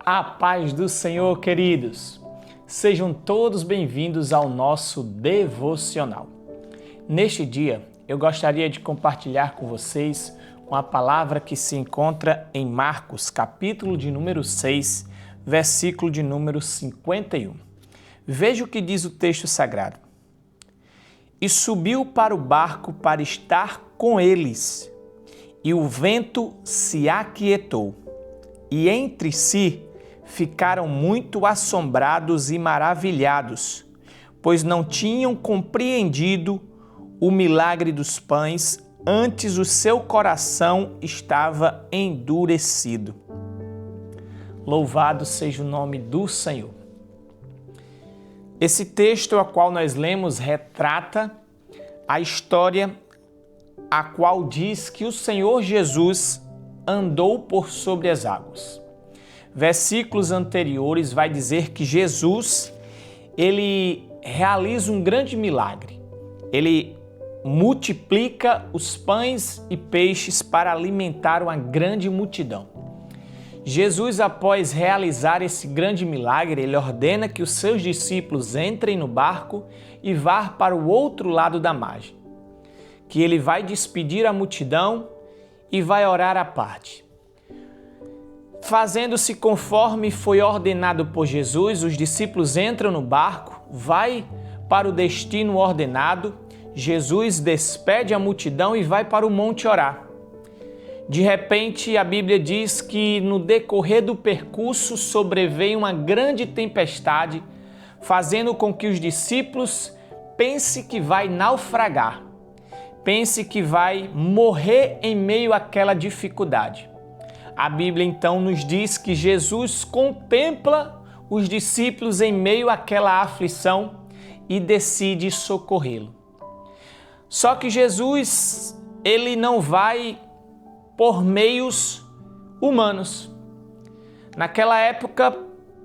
A paz do Senhor, queridos! Sejam todos bem-vindos ao nosso devocional. Neste dia, eu gostaria de compartilhar com vocês uma palavra que se encontra em Marcos, capítulo de número 6, versículo de número 51. Veja o que diz o texto sagrado. E subiu para o barco para estar com eles, e o vento se aquietou, e entre si ficaram muito assombrados e maravilhados, pois não tinham compreendido o milagre dos pães, antes o seu coração estava endurecido. Louvado seja o nome do Senhor. Esse texto a qual nós lemos retrata a história a qual diz que o Senhor Jesus andou por sobre as águas. Versículos anteriores vai dizer que Jesus, ele realiza um grande milagre. Ele multiplica os pães e peixes para alimentar uma grande multidão. Jesus, após realizar esse grande milagre, ele ordena que os seus discípulos entrem no barco e vá para o outro lado da margem, que ele vai despedir a multidão e vai orar à parte. Fazendo-se conforme foi ordenado por Jesus, os discípulos entram no barco, vai para o destino ordenado, Jesus despede a multidão e vai para o monte orar. De repente, a Bíblia diz que no decorrer do percurso sobreveio uma grande tempestade, fazendo com que os discípulos pensem que vai naufragar, pense que vai morrer em meio àquela dificuldade. A Bíblia então nos diz que Jesus contempla os discípulos em meio àquela aflição e decide socorrê-lo. Só que Jesus, ele não vai por meios humanos. Naquela época,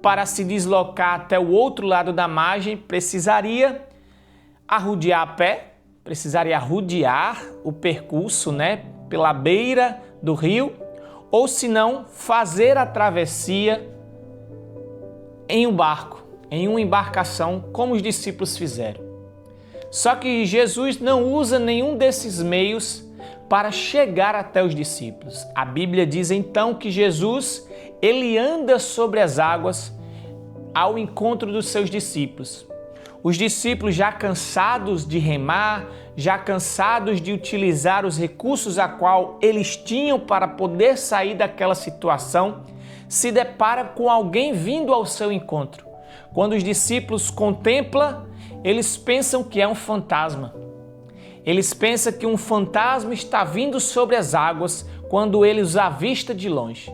para se deslocar até o outro lado da margem, precisaria arrodear a pé, precisaria rodear o percurso, pela beira do rio, ou se não, fazer a travessia em um barco, em uma embarcação, como os discípulos fizeram. Só que Jesus não usa nenhum desses meios para chegar até os discípulos. A Bíblia diz então que Jesus, ele anda sobre as águas ao encontro dos seus discípulos. Os discípulos, já cansados de remar, já cansados de utilizar os recursos a qual eles tinham para poder sair daquela situação, se deparam com alguém vindo ao seu encontro. Quando os discípulos contemplam, eles pensam que é um fantasma. Eles pensam que um fantasma está vindo sobre as águas quando ele os avista de longe.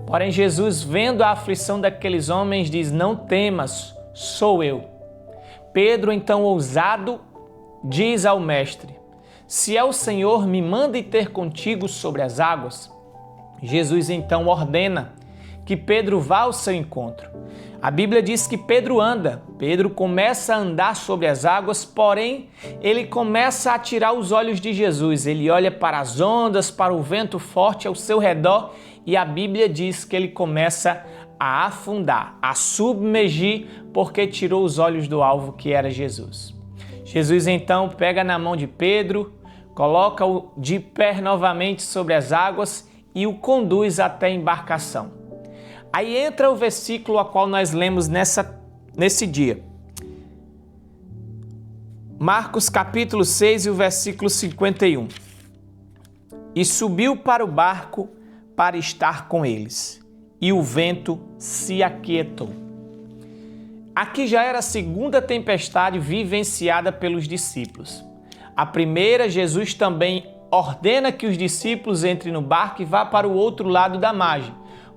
Porém, Jesus, vendo a aflição daqueles homens, diz: "Não temas, sou eu." Pedro, então ousado, diz ao mestre: "Se é o Senhor, me manda ir ter contigo sobre as águas." Jesus então ordena que Pedro vá ao seu encontro. A Bíblia diz que Pedro anda, Pedro começa a andar sobre as águas, porém ele começa a tirar os olhos de Jesus. Ele olha para as ondas, para o vento forte ao seu redor, e a Bíblia diz que ele começa a afundar, a submergir, porque tirou os olhos do alvo, que era Jesus. Jesus então pega na mão de Pedro, coloca-o de pé novamente sobre as águas e o conduz até a embarcação. Aí entra o versículo a qual nós lemos nesse dia. Marcos capítulo 6 e o versículo 51. E subiu para o barco para estar com eles, e o vento se aquietou. Aqui já era a segunda tempestade vivenciada pelos discípulos. A primeira, Jesus também ordena que os discípulos entrem no barco e vá para o outro lado da margem.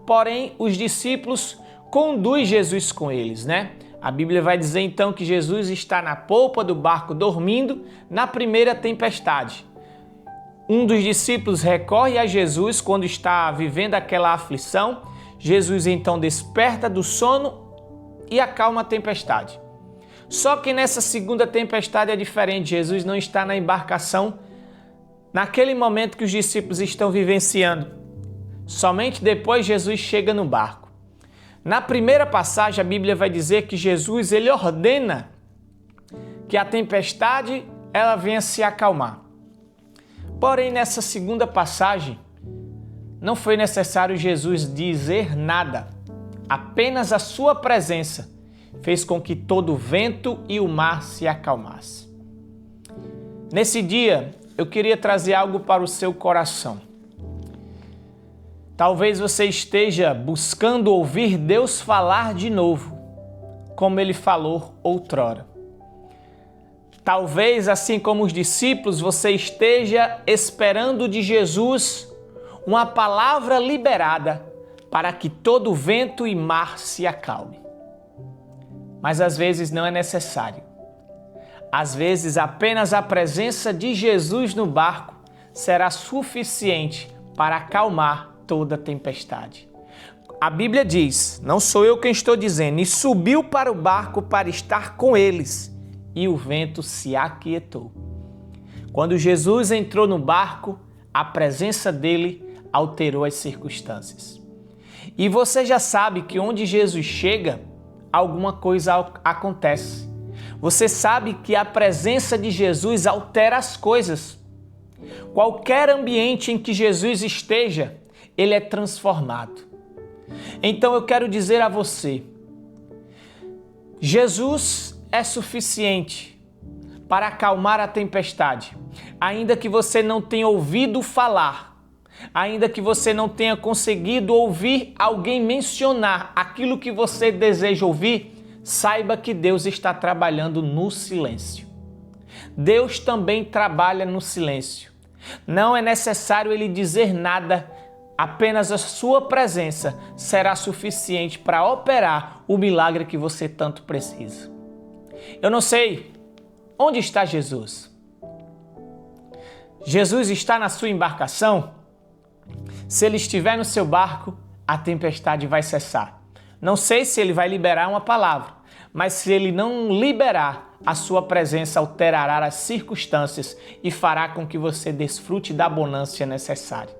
Porém, os discípulos conduzem Jesus com eles, A Bíblia vai dizer então que Jesus está na polpa do barco dormindo na primeira tempestade. Um dos discípulos recorre a Jesus quando está vivendo aquela aflição. Jesus então desperta do sono e acalma a tempestade. Só que nessa segunda tempestade é diferente. Jesus não está na embarcação naquele momento que os discípulos estão vivenciando. Somente depois Jesus chega no barco. Na primeira passagem, a Bíblia vai dizer que Jesus ele ordena que a tempestade ela venha se acalmar. Porém, nessa segunda passagem, não foi necessário Jesus dizer nada. Apenas a sua presença fez com que todo o vento e o mar se acalmasse. Nesse dia, eu queria trazer algo para o seu coração. Talvez você esteja buscando ouvir Deus falar de novo, como Ele falou outrora. Talvez, assim como os discípulos, você esteja esperando de Jesus uma palavra liberada para que todo vento e mar se acalme. Mas às vezes não é necessário. Às vezes apenas a presença de Jesus no barco será suficiente para acalmar toda tempestade. A Bíblia diz, não sou eu quem estou dizendo, e subiu para o barco para estar com eles, e o vento se aquietou. Quando Jesus entrou no barco, a presença dele alterou as circunstâncias. E você já sabe que onde Jesus chega, alguma coisa acontece. Você sabe que a presença de Jesus altera as coisas. Qualquer ambiente em que Jesus esteja, ele é transformado. Então eu quero dizer a você, Jesus é suficiente para acalmar a tempestade, ainda que você não tenha ouvido falar, ainda que você não tenha conseguido ouvir alguém mencionar aquilo que você deseja ouvir, saiba que Deus está trabalhando no silêncio. Deus também trabalha no silêncio. Não é necessário Ele dizer nada, apenas a sua presença será suficiente para operar o milagre que você tanto precisa. Eu não sei onde está Jesus. Jesus está na sua embarcação? Se ele estiver no seu barco, a tempestade vai cessar. Não sei se ele vai liberar uma palavra, mas se ele não liberar, a sua presença alterará as circunstâncias e fará com que você desfrute da abundância necessária.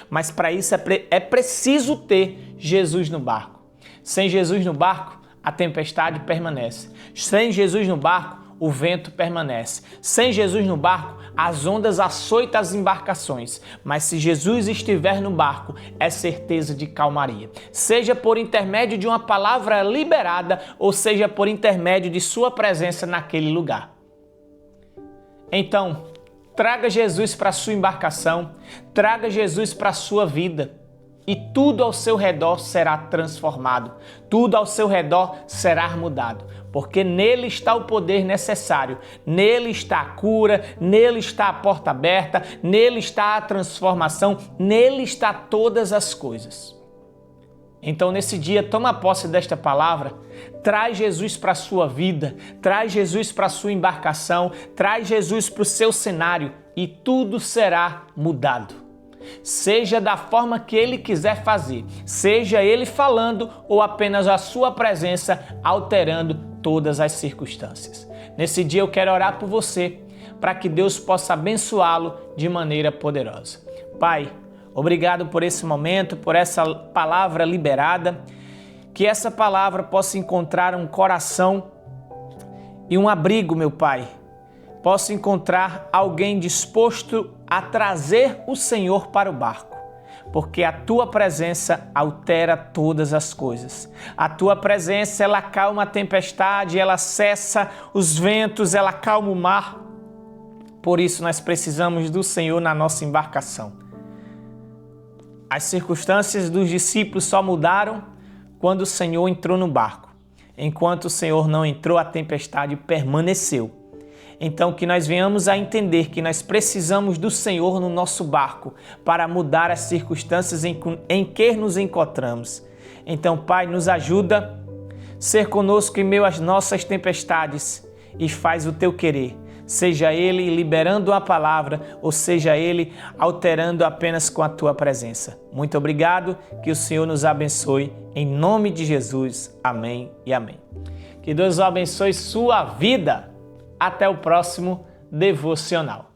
Mas para isso é preciso ter Jesus no barco. Sem Jesus no barco, a tempestade permanece. Sem Jesus no barco, o vento permanece. Sem Jesus no barco, as ondas açoitam as embarcações. Mas se Jesus estiver no barco, é certeza de calmaria. Seja por intermédio de uma palavra liberada, ou seja por intermédio de sua presença naquele lugar. Então, traga Jesus para a sua embarcação, traga Jesus para a sua vida e tudo ao seu redor será transformado, tudo ao seu redor será mudado, porque nele está o poder necessário, nele está a cura, nele está a porta aberta, nele está a transformação, nele está todas as coisas. Então, nesse dia, toma posse desta palavra, traz Jesus para a sua vida, traz Jesus para a sua embarcação, traz Jesus para o seu cenário e tudo será mudado. Seja da forma que Ele quiser fazer, seja Ele falando ou apenas a sua presença alterando todas as circunstâncias. Nesse dia eu quero orar por você, para que Deus possa abençoá-lo de maneira poderosa. Pai, obrigado por esse momento, por essa palavra liberada, que essa palavra possa encontrar um coração e um abrigo, meu Pai. Possa encontrar alguém disposto a trazer o Senhor para o barco, porque a Tua presença altera todas as coisas. A Tua presença, ela acalma a tempestade, ela cessa os ventos, ela acalma o mar. Por isso nós precisamos do Senhor na nossa embarcação. As circunstâncias dos discípulos só mudaram quando o Senhor entrou no barco. Enquanto o Senhor não entrou, a tempestade permaneceu. Então, que nós venhamos a entender que nós precisamos do Senhor no nosso barco para mudar as circunstâncias em que nos encontramos. Então, Pai, nos ajuda a ser conosco em meio às nossas tempestades e faz o Teu querer. Seja Ele liberando a palavra ou seja Ele alterando apenas com a Tua presença. Muito obrigado, que o Senhor nos abençoe. Em nome de Jesus, amém e amém. Que Deus abençoe sua vida. Até o próximo devocional.